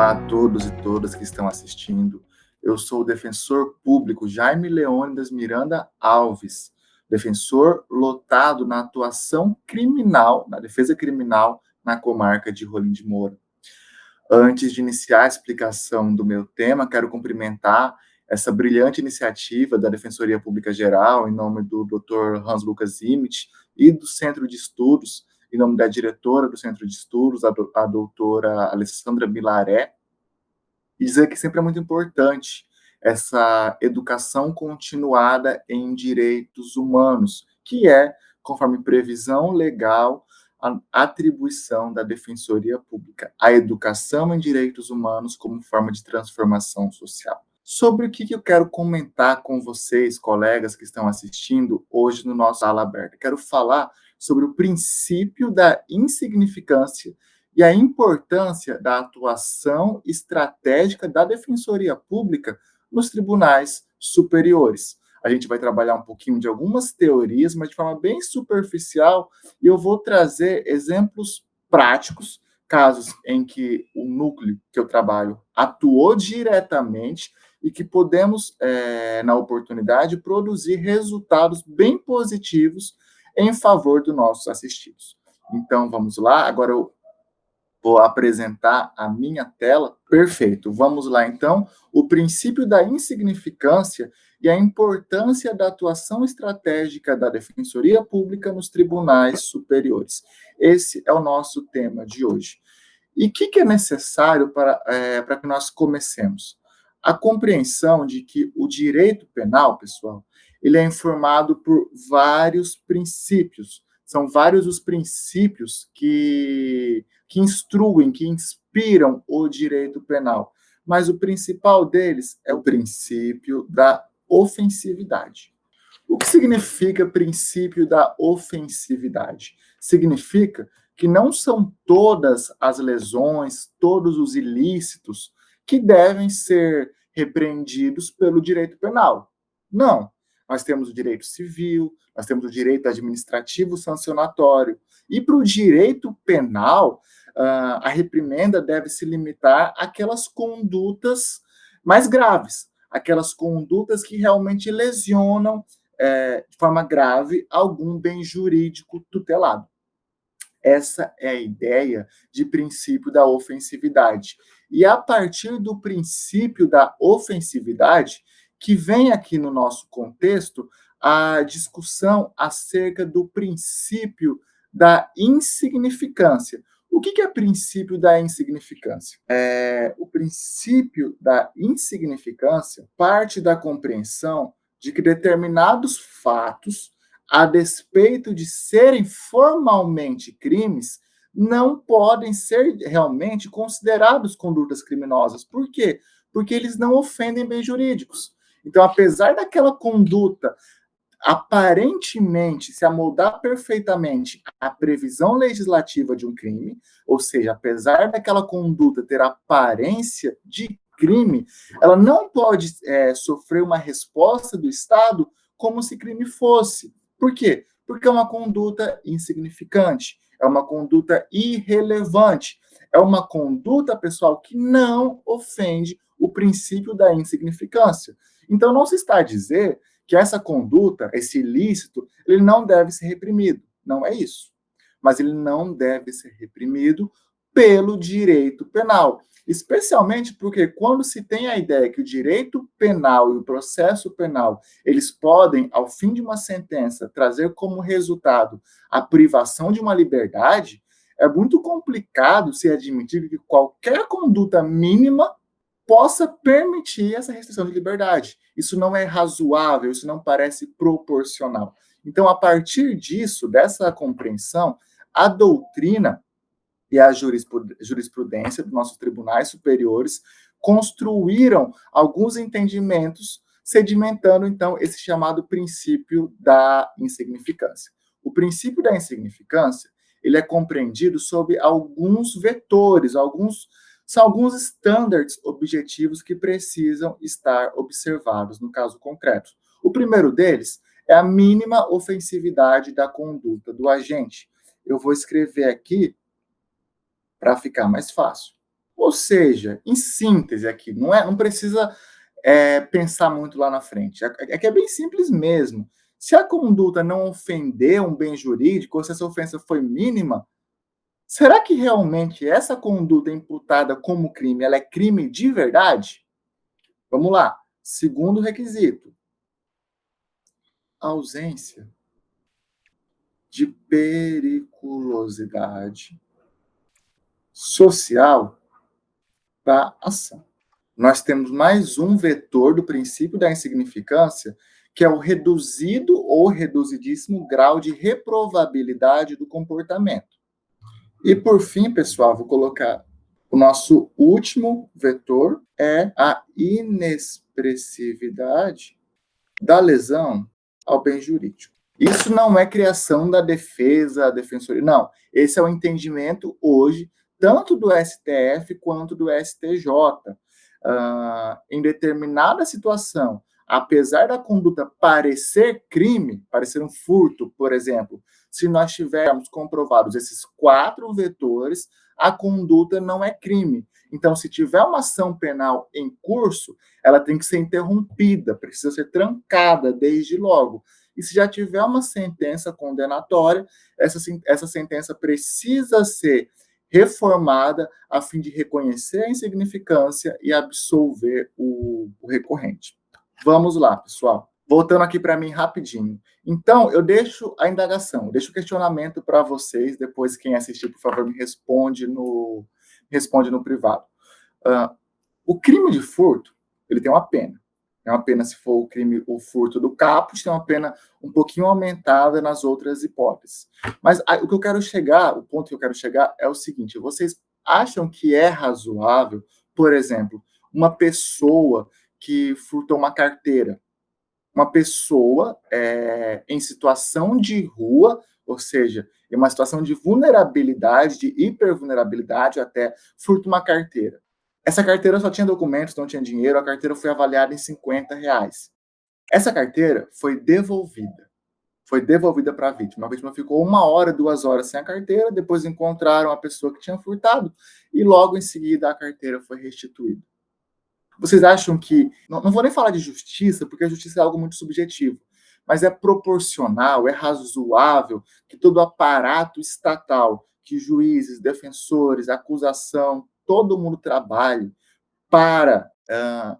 Olá a todos e todas que estão assistindo. Eu sou o defensor público Jaime Leônidas Miranda Alves, defensor lotado na atuação criminal, na defesa criminal na comarca de Rolim de Moura. Antes de iniciar a explicação do meu tema, quero cumprimentar essa brilhante iniciativa da Defensoria Pública Geral, em nome do Dr. Hans Lucas Zimit e do Centro de Estudos, em nome da diretora do Centro de Estudos, a doutora Alessandra Milaré, e dizer que sempre é muito importante essa educação continuada em direitos humanos, que é, conforme previsão legal, a atribuição da Defensoria Pública, a educação em direitos humanos como forma de transformação social. Sobre o que eu quero comentar com vocês, colegas que estão assistindo hoje no nosso Sala Aberta. Quero falar sobre o princípio da insignificância e a importância da atuação estratégica da Defensoria Pública nos tribunais superiores. A gente vai trabalhar um pouquinho de algumas teorias, mas de forma bem superficial, e eu vou trazer exemplos práticos, casos em que o núcleo que eu trabalho atuou diretamente e que podemos, na oportunidade, produzir resultados bem positivos em favor dos nossos assistidos. Então, vamos lá. Agora eu vou apresentar a minha tela. Perfeito. Vamos lá, então. O princípio da insignificância e a importância da atuação estratégica da Defensoria Pública nos tribunais superiores. Esse é o nosso tema de hoje. E o que é necessário para que nós comecemos? A compreensão de que o direito penal, pessoal, ele é informado por vários princípios. São vários os princípios que instruem, que inspiram o direito penal. Mas o principal deles é o princípio da ofensividade. O que significa princípio da ofensividade? Significa que não são todas as lesões, todos os ilícitos que devem ser repreendidos pelo direito penal. Não. Nós temos o direito civil, nós temos o direito administrativo sancionatório. E para o direito penal, a reprimenda deve se limitar àquelas condutas mais graves, aquelas condutas que realmente lesionam de forma grave algum bem jurídico tutelado. Essa é a ideia de princípio da ofensividade. E a partir do princípio da ofensividade, que vem aqui no nosso contexto, a discussão acerca do princípio da insignificância. O que é princípio da insignificância? O princípio da insignificância parte da compreensão de que determinados fatos, a despeito de serem formalmente crimes, não podem ser realmente considerados condutas criminosas. Por quê? Porque eles não ofendem bens jurídicos. Então, apesar daquela conduta aparentemente se amoldar perfeitamente à previsão legislativa de um crime, ou seja, apesar daquela conduta ter aparência de crime, ela não pode sofrer uma resposta do Estado como se crime fosse. Por quê? Porque é uma conduta insignificante, é uma conduta irrelevante, é uma conduta, pessoal, que não ofende o princípio da insignificância. Então, não se está a dizer que essa conduta, esse ilícito, ele não deve ser reprimido. Não é isso. Mas ele não deve ser reprimido pelo direito penal. Especialmente porque quando se tem a ideia que o direito penal e o processo penal, eles podem, ao fim de uma sentença, trazer como resultado a privação de uma liberdade, é muito complicado se admitir que qualquer conduta mínima possa permitir essa restrição de liberdade. Isso não é razoável, isso não parece proporcional. Então, a partir disso, dessa compreensão, a doutrina e a jurisprudência dos nossos tribunais superiores construíram alguns entendimentos, sedimentando, então, esse chamado princípio da insignificância. O princípio da insignificância, ele é compreendido sob alguns vetores, são alguns standards objetivos que precisam estar observados no caso concreto. O primeiro deles é a mínima ofensividade da conduta do agente. Eu vou escrever aqui para ficar mais fácil. Ou seja, em síntese aqui, não precisa pensar muito lá na frente. É que é bem simples mesmo. Se a conduta não ofendeu um bem jurídico, ou se essa ofensa foi mínima, será que realmente essa conduta imputada como crime, ela é crime de verdade? Vamos lá. Segundo requisito, ausência de periculosidade social da ação. Nós temos mais um vetor do princípio da insignificância, que é o reduzido ou reduzidíssimo grau de reprovabilidade do comportamento. E por fim, pessoal, vou colocar o nosso último vetor, é a inexpressividade da lesão ao bem jurídico. Isso não é criação da defesa, da defensoria, não. Esse é o entendimento hoje, tanto do STF quanto do STJ. Em determinada situação, apesar da conduta parecer crime, parecer um furto, por exemplo, se nós tivermos comprovados esses 4 vetores, a conduta não é crime. Então, se tiver uma ação penal em curso, ela tem que ser interrompida, precisa ser trancada desde logo. E se já tiver uma sentença condenatória, essa sentença precisa ser reformada a fim de reconhecer a insignificância e absolver o recorrente. Vamos lá, pessoal. Voltando aqui para mim rapidinho. Então, eu deixo a indagação, eu deixo o questionamento para vocês. Depois, quem assistir, por favor, me responde no privado. O crime de furto, ele tem uma pena. Tem uma pena se for o furto do caput, tem uma pena um pouquinho aumentada nas outras hipóteses. Mas o que eu quero chegar, o ponto que eu quero chegar é o seguinte: vocês acham que é razoável, por exemplo, uma pessoa que furtou uma carteira, uma pessoa em situação de rua, ou seja, em uma situação de vulnerabilidade, de hipervulnerabilidade até, furta uma carteira. Essa carteira só tinha documentos, não tinha dinheiro, a carteira foi avaliada em R$ 50. Essa carteira foi devolvida para a vítima. A vítima ficou 1 hora, 2 horas sem a carteira, depois encontraram a pessoa que tinha furtado e logo em seguida a carteira foi restituída. Vocês acham que, não vou nem falar de justiça, porque a justiça é algo muito subjetivo, mas é proporcional, é razoável que todo o aparato estatal, que juízes, defensores, acusação, todo mundo trabalhe para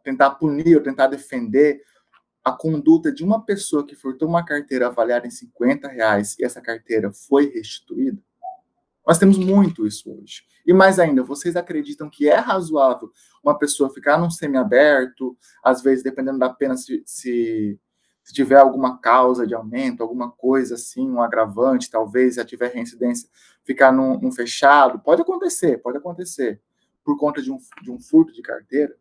tentar punir ou tentar defender a conduta de uma pessoa que furtou uma carteira avaliada em R$ 50 e essa carteira foi restituída? Nós temos muito isso hoje. E mais ainda, vocês acreditam que é razoável uma pessoa ficar num semiaberto, às vezes, dependendo da pena, se tiver alguma causa de aumento, alguma coisa assim, um agravante, talvez, se tiver reincidência, ficar num fechado? Pode acontecer, por conta de um furto de carteira.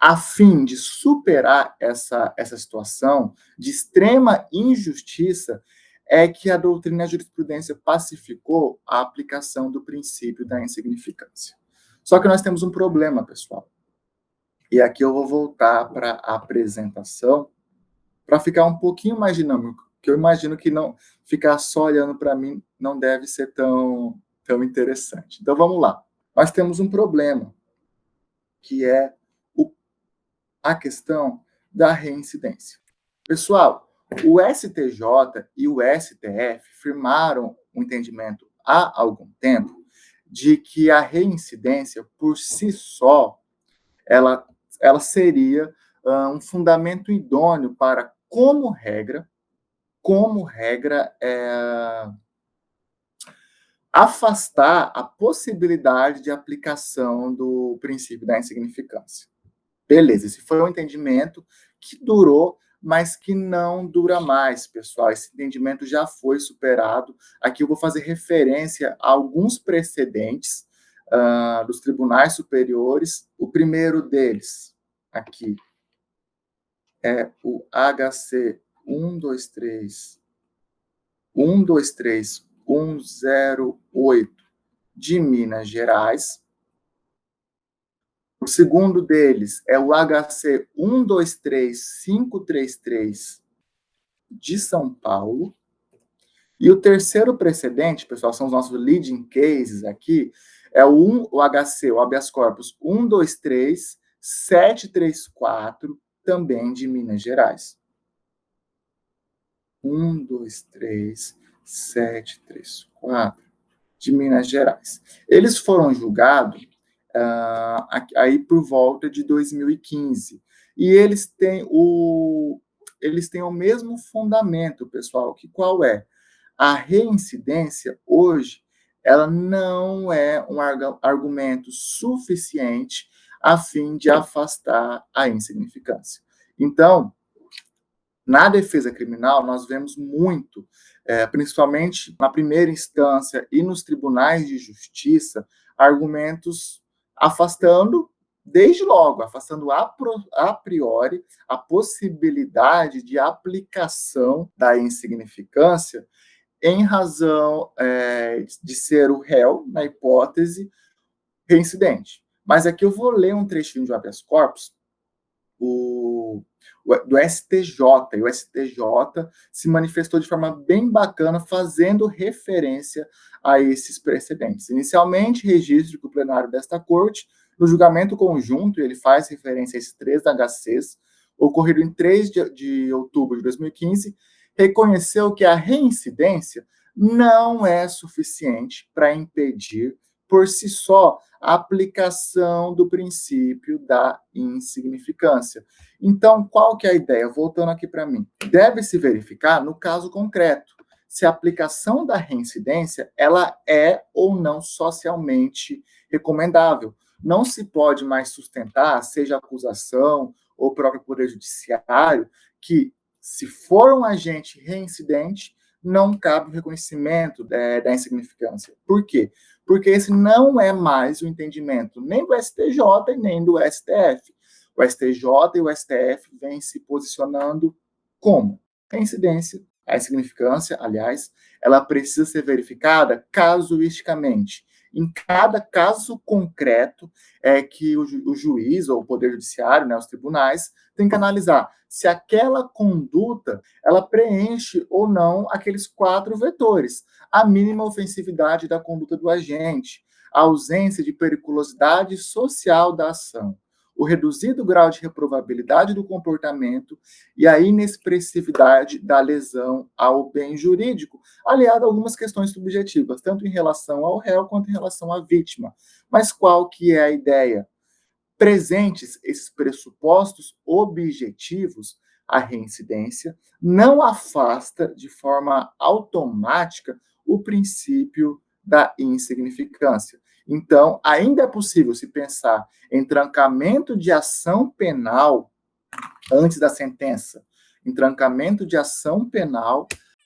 A fim de superar essa situação de extrema injustiça, é que a doutrina e a jurisprudência pacificou a aplicação do princípio da insignificância. Só que nós temos um problema, pessoal. E aqui eu vou voltar para a apresentação para ficar um pouquinho mais dinâmico, que eu imagino que não ficar só olhando para mim não deve ser tão interessante. Então vamos lá. Nós temos um problema, que é a questão da reincidência. Pessoal, o STJ e o STF firmaram um entendimento há algum tempo de que a reincidência, por si só, ela seria um fundamento idôneo para, como regra, afastar a possibilidade de aplicação do princípio da insignificância. Beleza, esse foi um entendimento que durou, mas que não dura mais, pessoal. Esse entendimento já foi superado. Aqui eu vou fazer referência a alguns precedentes dos tribunais superiores. O primeiro deles, aqui, é o HC 123.108 de Minas Gerais. O segundo deles é o HC 123.533 de São Paulo. E o terceiro precedente, pessoal, são os nossos leading cases aqui, É o HC, o habeas corpus 123734, também de Minas Gerais. 123734, de Minas Gerais. Eles foram julgados aí por volta de 2015. E eles têm o mesmo fundamento, pessoal, que qual é? A reincidência, hoje, ela não é um argumento suficiente a fim de afastar a insignificância. Então, na defesa criminal, nós vemos muito, principalmente na primeira instância e nos tribunais de justiça, argumentos afastando, desde logo, afastando a priori a possibilidade de aplicação da insignificância em razão de ser o réu, na hipótese, reincidente. Mas aqui eu vou ler um trechinho de habeas corpus do STJ, e o STJ se manifestou de forma bem bacana, fazendo referência a esses precedentes. Inicialmente, registro que o plenário desta corte, no julgamento conjunto, ele faz referência a esses 3 HCs, ocorrido em 3 de outubro de 2015, reconheceu que a reincidência não é suficiente para impedir, por si só, a aplicação do princípio da insignificância. Então, qual que é a ideia? Voltando aqui para mim. Deve-se verificar, no caso concreto, se a aplicação da reincidência ela é ou não socialmente recomendável. Não se pode mais sustentar, seja a acusação ou o próprio Poder Judiciário, que se for um agente reincidente, não cabe o reconhecimento da insignificância. Por quê? Porque esse não é mais o entendimento nem do STJ e nem do STF. O STJ e o STF vêm se posicionando como? Reincidência, a insignificância, aliás, ela precisa ser verificada casuisticamente. Em cada caso concreto é que o juiz ou o Poder Judiciário, né, os tribunais, tem que analisar se aquela conduta ela preenche ou não aqueles 4 vetores. A mínima ofensividade da conduta do agente, a ausência de periculosidade social da ação, o reduzido grau de reprovabilidade do comportamento e a inexpressividade da lesão ao bem jurídico, aliado a algumas questões subjetivas, tanto em relação ao réu quanto em relação à vítima. Mas qual que é a ideia? Presentes esses pressupostos objetivos, a reincidência não afasta de forma automática o princípio da insignificância. Então, ainda é possível se pensar em trancamento de ação penal antes da sentença, em trancamento de ação penal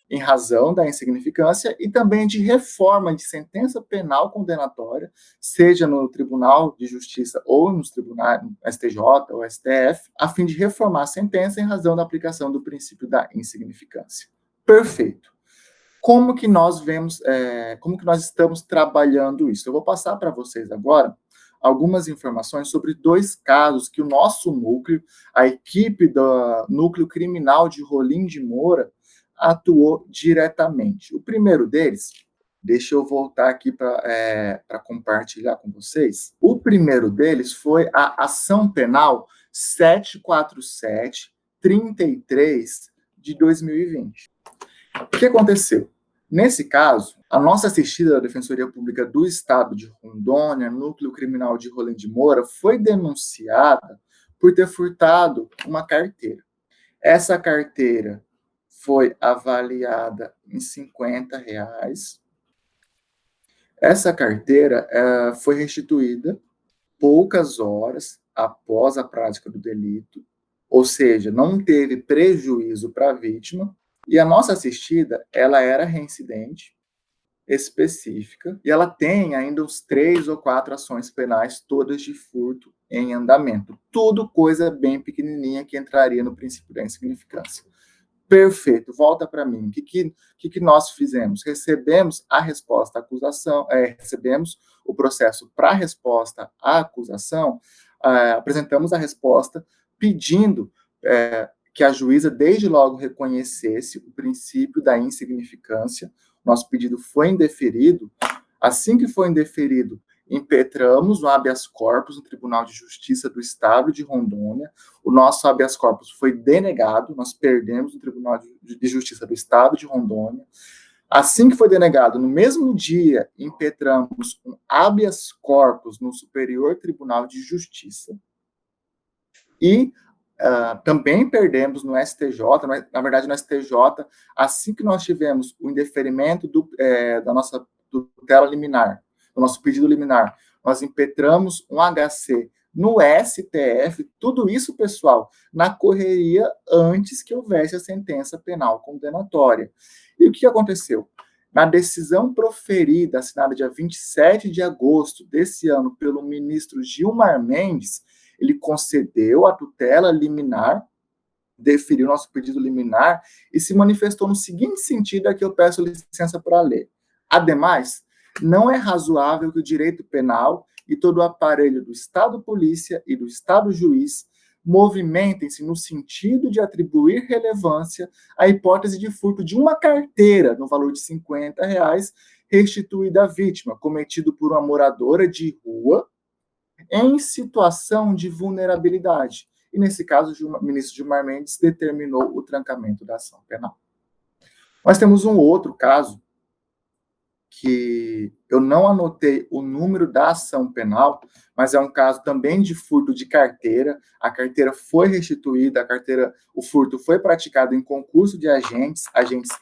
em razão da insignificância e também de reforma de sentença penal condenatória, seja no Tribunal de Justiça ou nos tribunais STJ ou STF, a fim de reformar a sentença em razão da aplicação do princípio da insignificância. Perfeito. Como que nós estamos trabalhando isso? Eu vou passar para vocês agora algumas informações sobre 2 casos que o nosso núcleo, a equipe do Núcleo Criminal de Rolim de Moura, atuou diretamente. O primeiro deles, deixa eu voltar aqui para compartilhar com vocês. O primeiro deles foi a ação penal 747-33 de 2020. O que aconteceu? Nesse caso, a nossa assistida da Defensoria Pública do Estado de Rondônia, Núcleo Criminal de Rolim de Moura, foi denunciada por ter furtado uma carteira. Essa carteira foi avaliada em R$50. Essa carteira foi restituída poucas horas após a prática do delito, ou seja, não teve prejuízo para a vítima, e a nossa assistida, ela era reincidente, específica, e ela tem ainda uns 3 ou 4 ações penais, todas de furto em andamento. Tudo coisa bem pequenininha que entraria no princípio da insignificância. Perfeito, volta para mim. O que nós fizemos? Recebemos a resposta à acusação, recebemos o processo para resposta à acusação, apresentamos a resposta pedindo que a juíza desde logo reconhecesse o princípio da insignificância. Nosso pedido foi indeferido. Assim que foi indeferido, impetramos o habeas corpus no Tribunal de Justiça do Estado de Rondônia. O nosso habeas corpus foi denegado, nós perdemos no Tribunal de Justiça do Estado de Rondônia. Assim que foi denegado, no mesmo dia, impetramos um habeas corpus no Superior Tribunal de Justiça. E também perdemos no STJ, na verdade no STJ, assim que nós tivemos o indeferimento da nossa tutela liminar, do nosso pedido liminar, nós impetramos um HC no STF, tudo isso, pessoal, na correria antes que houvesse a sentença penal condenatória. E o que aconteceu? Na decisão proferida, assinada dia 27 de agosto desse ano pelo ministro Gilmar Mendes, ele concedeu a tutela liminar, deferiu nosso pedido liminar e se manifestou no seguinte sentido, a que eu peço licença para ler. Ademais, não é razoável que o direito penal e todo o aparelho do Estado Polícia e do Estado Juiz movimentem-se no sentido de atribuir relevância à hipótese de furto de uma carteira no valor de R$ 50 restituída à vítima, cometido por uma moradora de rua em situação de vulnerabilidade. E, nesse caso, o ministro Gilmar Mendes determinou o trancamento da ação penal. Nós temos um outro caso que eu não anotei o número da ação penal, mas é um caso também de furto de carteira. A carteira foi restituída, o furto foi praticado em concurso de agentes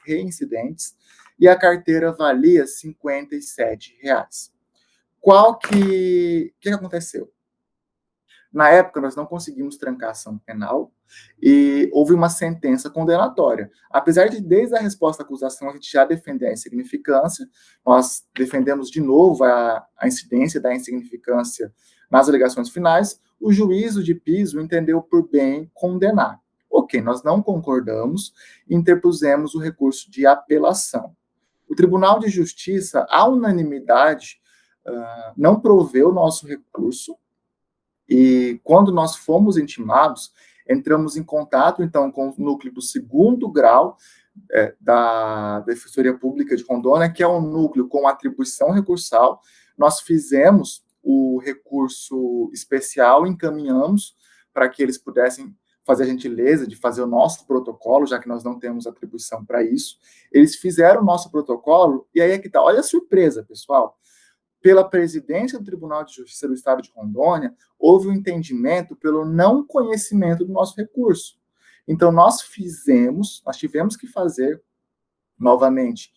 reincidentes, e a carteira valia R$ 57. O que aconteceu? Na época, nós não conseguimos trancar a ação penal e houve uma sentença condenatória. Apesar de, desde a resposta à acusação, a gente já defender a insignificância, nós defendemos de novo a incidência da insignificância nas alegações finais, o juízo de piso entendeu por bem condenar. Ok, nós não concordamos e interpusemos o recurso de apelação. O Tribunal de Justiça, à unanimidade, não proveu o nosso recurso, e quando nós fomos intimados, entramos em contato, então, com o núcleo do 2º grau da Defensoria Pública de Rondônia, que é um núcleo com atribuição recursal. Nós fizemos o recurso especial, encaminhamos para que eles pudessem fazer a gentileza de fazer o nosso protocolo, já que nós não temos atribuição para isso. Eles fizeram o nosso protocolo, e aí é que tá. Olha a surpresa, pessoal. Pela presidência do Tribunal de Justiça do Estado de Rondônia, houve um entendimento pelo não conhecimento do nosso recurso. Então, nós tivemos que fazer, novamente,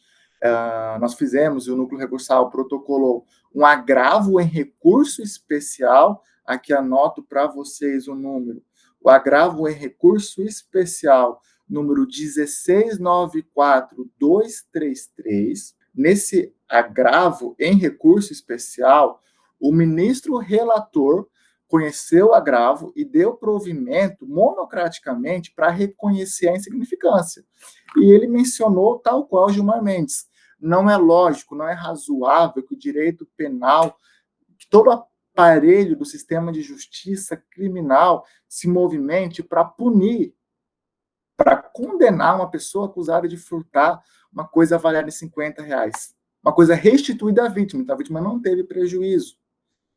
nós fizemos, e o núcleo recursal protocolou um agravo em recurso especial, aqui anoto para vocês o número, o agravo em recurso especial, número 1694233, nesse agravo em recurso especial, o ministro relator conheceu o agravo e deu provimento monocraticamente para reconhecer a insignificância. E ele mencionou, tal qual Gilmar Mendes, não é lógico, não é razoável que o direito penal, que todo aparelho do sistema de justiça criminal se movimente para punir, para condenar uma pessoa acusada de furtar uma coisa avaliada em R$ 50, uma coisa restituída à vítima, então a vítima não teve prejuízo,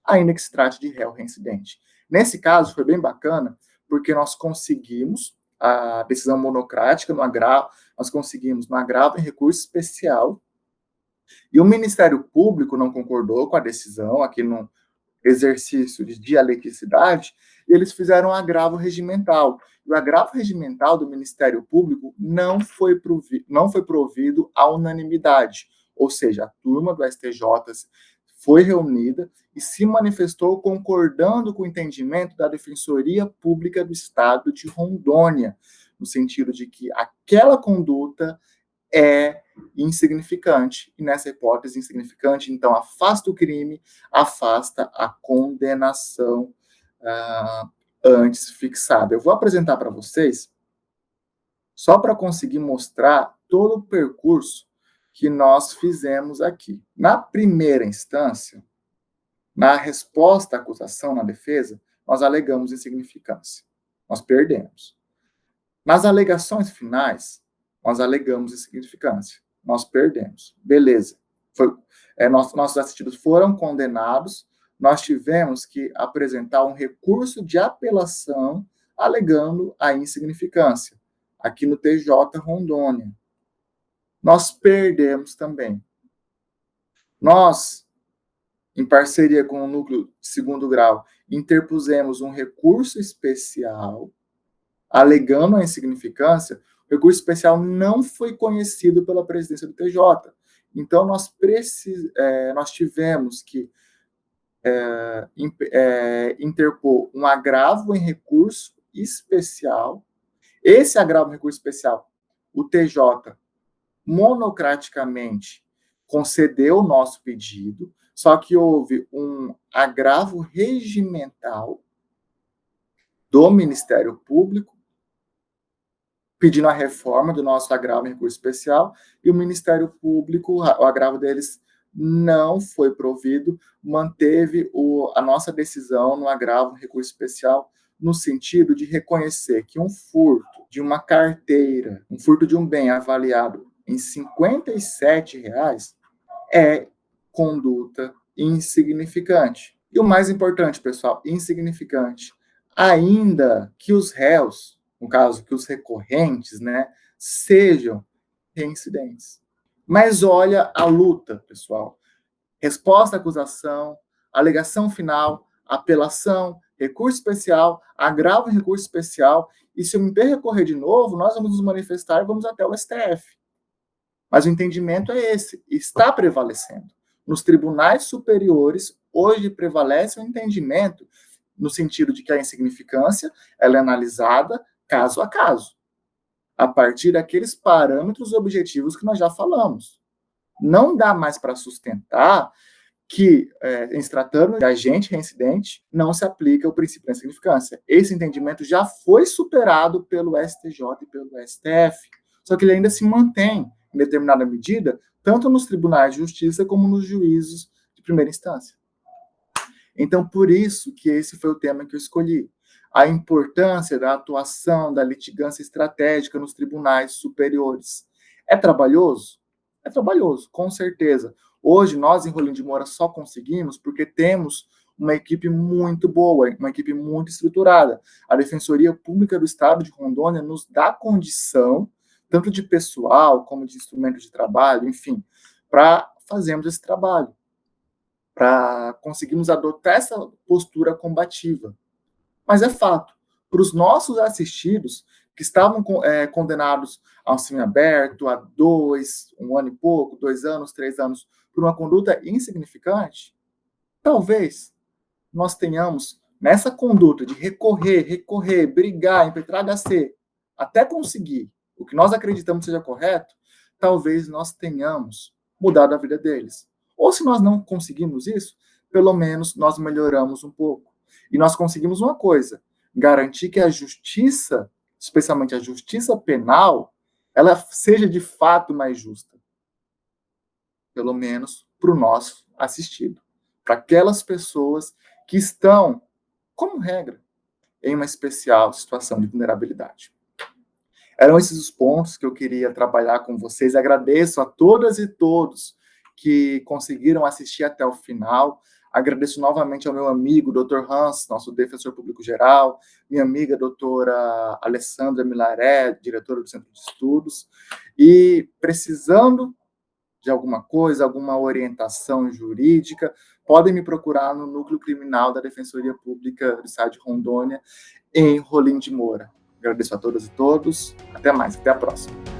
ainda que se trate de réu reincidente. Nesse caso, foi bem bacana, porque nós conseguimos a decisão monocrática no agravo, nós conseguimos no agravo em recurso especial, e o Ministério Público não concordou com a decisão, aqui no exercício de dialeticidade, e eles fizeram um agravo regimental. E o agravo regimental do Ministério Público não foi provido à unanimidade, ou seja, a turma do STJ foi reunida e se manifestou concordando com o entendimento da Defensoria Pública do Estado de Rondônia, no sentido de que aquela conduta é insignificante, e nessa hipótese insignificante, então, afasta o crime, afasta a condenação antes fixada. Eu vou apresentar para vocês, só para conseguir mostrar todo o percurso que nós fizemos aqui. Na primeira instância, na resposta à acusação, na defesa, nós alegamos insignificância. Nós perdemos. Nas alegações finais, nós alegamos insignificância. Nós perdemos. Beleza. Nossos assistidos foram condenados nós tivemos que apresentar um recurso de apelação alegando a insignificância, aqui no TJ Rondônia. Nós perdemos também. Nós, em parceria com o núcleo de segundo grau, interpusemos um recurso especial alegando a insignificância. O recurso especial não foi conhecido pela presidência do TJ. Então, nós tivemos que interpor um agravo em recurso especial. Esse agravo em recurso especial, o TJ monocraticamente concedeu o nosso pedido, só que houve um agravo regimental do Ministério Público pedindo a reforma do nosso agravo em recurso especial, e o Ministério Público, o agravo deles não foi provido, manteve a nossa decisão no agravo em recurso especial, no sentido de reconhecer que um furto de uma carteira, um furto de um bem avaliado em R$ 57 é conduta insignificante. E o mais importante, pessoal, insignificante. Ainda que os réus, no caso, que os recorrentes, né, sejam reincidentes. Mas olha a luta, pessoal. Resposta à acusação, alegação final, apelação, recurso especial, agravo em recurso especial, e se o MP recorrer de novo, nós vamos nos manifestar e vamos até o STF. Mas o entendimento é esse, está prevalecendo. Nos tribunais superiores, hoje prevalece o entendimento no sentido de que a insignificância ela é analisada caso a caso, a partir daqueles parâmetros objetivos que nós já falamos. Não dá mais para sustentar que, em se tratando de agente reincidente, não se aplica o princípio da insignificância. Esse entendimento já foi superado pelo STJ e pelo STF, só que ele ainda se mantém, em determinada medida, tanto nos tribunais de justiça como nos juízos de primeira instância. Então, por isso que esse foi o tema que eu escolhi. A importância da atuação da litigância estratégica nos tribunais superiores. É trabalhoso? É trabalhoso, com certeza. Hoje, nós, em Rolim de Moura, só conseguimos porque temos uma equipe muito boa, uma equipe muito estruturada. A Defensoria Pública do Estado de Rondônia nos dá condição, tanto de pessoal como de instrumento de trabalho, enfim, para fazermos esse trabalho, para conseguirmos adotar essa postura combativa. Mas é fato, para os nossos assistidos, que estavam condenados ao semiaberto, a 1 ano e pouco, 2 anos, 3 anos, por uma conduta insignificante, talvez nós tenhamos, nessa conduta de recorrer, brigar, impetrar HC, até conseguir o que nós acreditamos seja correto, talvez nós tenhamos mudado a vida deles. Ou se nós não conseguimos isso, pelo menos nós melhoramos um pouco. E nós conseguimos uma coisa, garantir que a justiça, especialmente a justiça penal, ela seja de fato mais justa. Pelo menos para o nosso assistido. Para aquelas pessoas que estão, como regra, em uma especial situação de vulnerabilidade. Eram esses os pontos que eu queria trabalhar com vocês. Agradeço a todas e todos que conseguiram assistir até o final. Agradeço novamente ao meu amigo, Dr. Hans, nosso defensor público geral, minha amiga, doutora Alessandra Milaré, diretora do Centro de Estudos. E precisando de alguma coisa, alguma orientação jurídica, podem me procurar no Núcleo Criminal da Defensoria Pública do Estado de Rondônia, em Rolim de Moura. Agradeço a todas e todos. Até mais. Até a próxima.